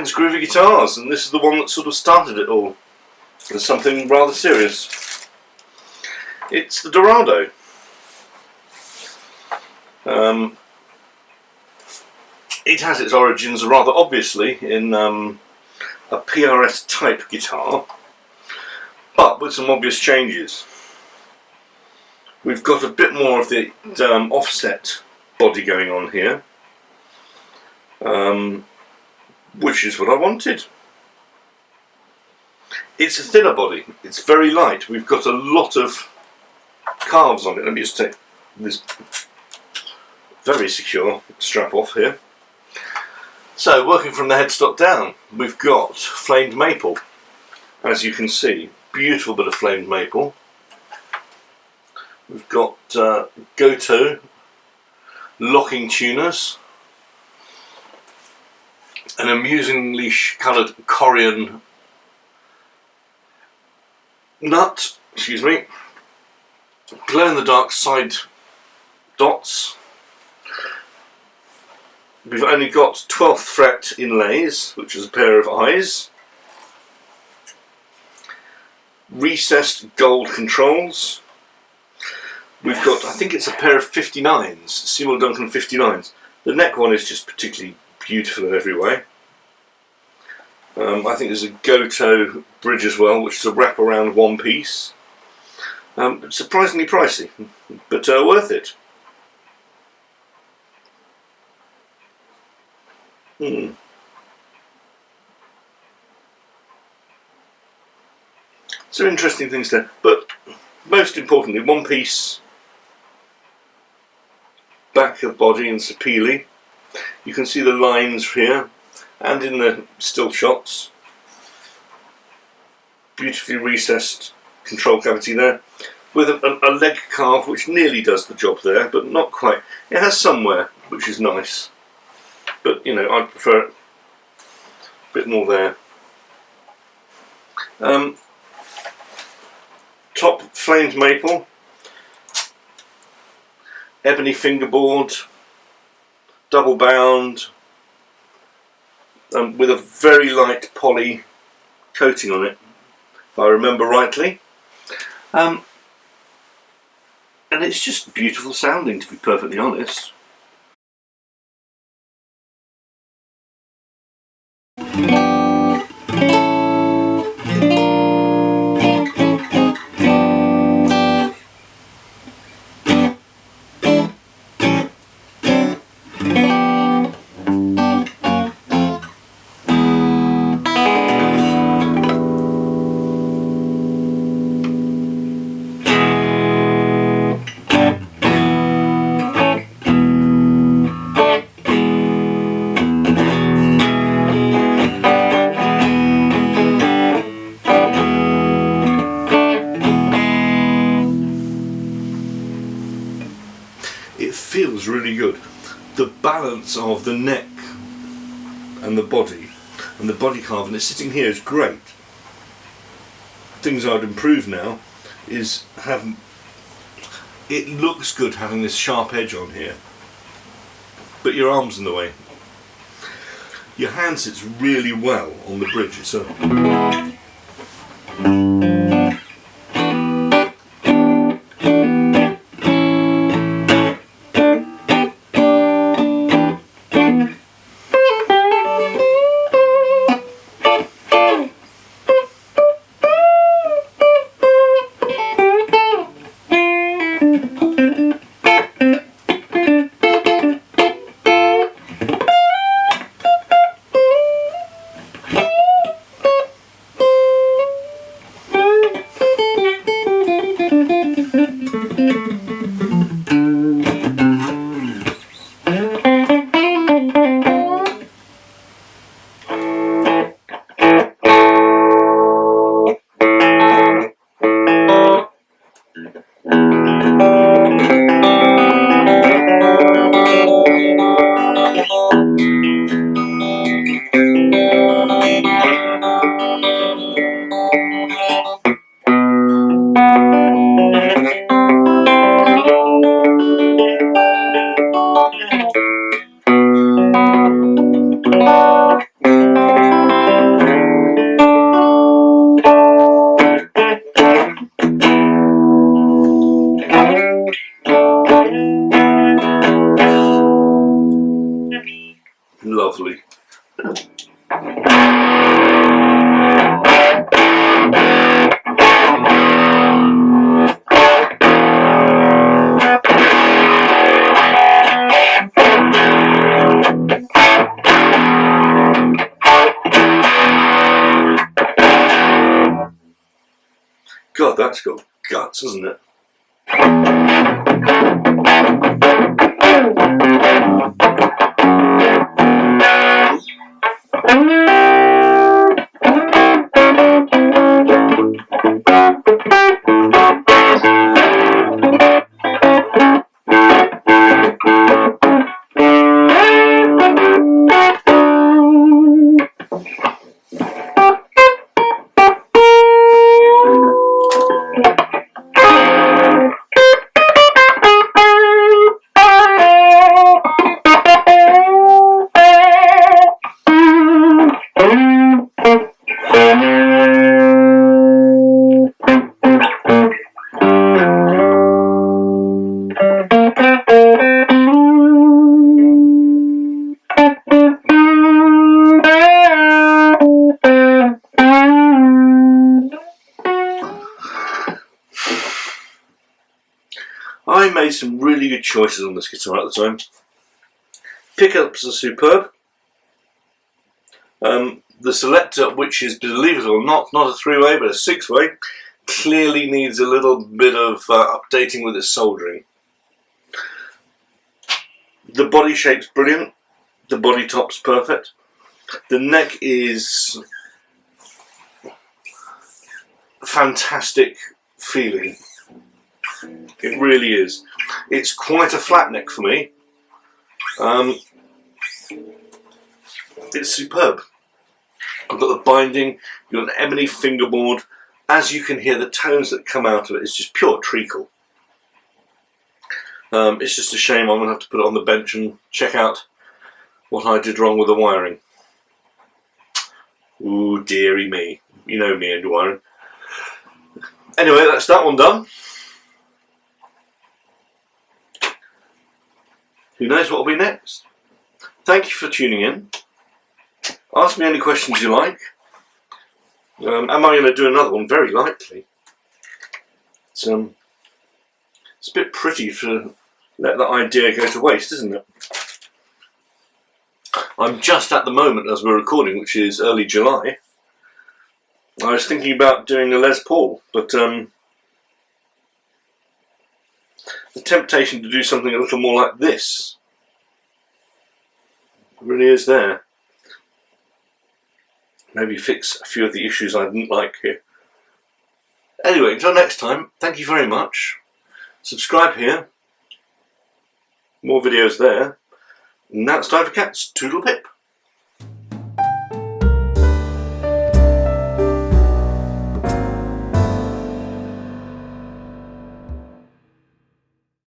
Gavin's Groovy Guitars, and this is the one that sort of started it all. There's something rather serious. It's the Dorado. It has its origins rather obviously in a PRS type guitar, but with some obvious changes. We've got a bit more of the offset body going on here, which is what I wanted. It's a thinner body, it's very light, we've got a lot of carves on it. Let me just take this very secure strap off here. So, working from the headstock down, we've got flamed maple, as you can see, beautiful bit of flamed maple. We've got Gotoh locking tuners, an amusingly coloured Korean nut, excuse me, glow in the dark side dots. We've only got 12th fret inlays, which is a pair of eyes, recessed gold controls. We've got, I think it's a pair of 59s, Seymour Duncan 59s. The neck one is just particularly beautiful in every way. I think there's a Gotoh bridge as well, which is a wraparound one piece. Surprisingly pricey, but worth it. So interesting things there, but most importantly, one piece back of body and sapele. You can see the lines here and in the still shots. Beautifully recessed control cavity there, with a leg carve which nearly does the job there, but not quite. It has somewhere, which is nice, but you know, I prefer it a bit more there. Top flamed maple, ebony fingerboard, double bound, with a very light poly coating on it, if I remember rightly. And it's just beautiful sounding, to be perfectly honest. It feels really good. The balance of the neck and the body carve, and it's sitting here, is great. Things I'd improve now is it looks good having this sharp edge on here, but your arm's in the way. Your hand sits really well on the bridge itself. God, that's got guts, hasn't it? I made some really good choices on this guitar at the time. Pickups are superb. The selector, which is, believe it or not a 3-way but a 6-way, clearly needs a little bit of updating with its soldering. The body shape's brilliant. The body top's perfect. The neck is fantastic feeling. It really is. It's quite a flat neck for me. It's superb. I've got the binding, you've got an ebony fingerboard. As you can hear, the tones that come out of it is just pure treacle. It's just a shame I'm going to have to put it on the bench and check out what I did wrong with the wiring. Ooh, dearie me. You know me and wiring. Anyway, that's that one done. Who knows what will be next? Thank you for tuning in. Ask me any questions you like. Am I going to do another one? Very likely. It's a bit pretty to let that idea go to waste, isn't it? I'm just at the moment, as we're recording, which is early July, I was thinking about doing a Les Paul, but the temptation to do something a little more like this really is there. Maybe fix a few of the issues I didn't like here. Anyway, until next time, thank you very much. Subscribe here. More videos there. And now it's time for cats. Toodle Pip.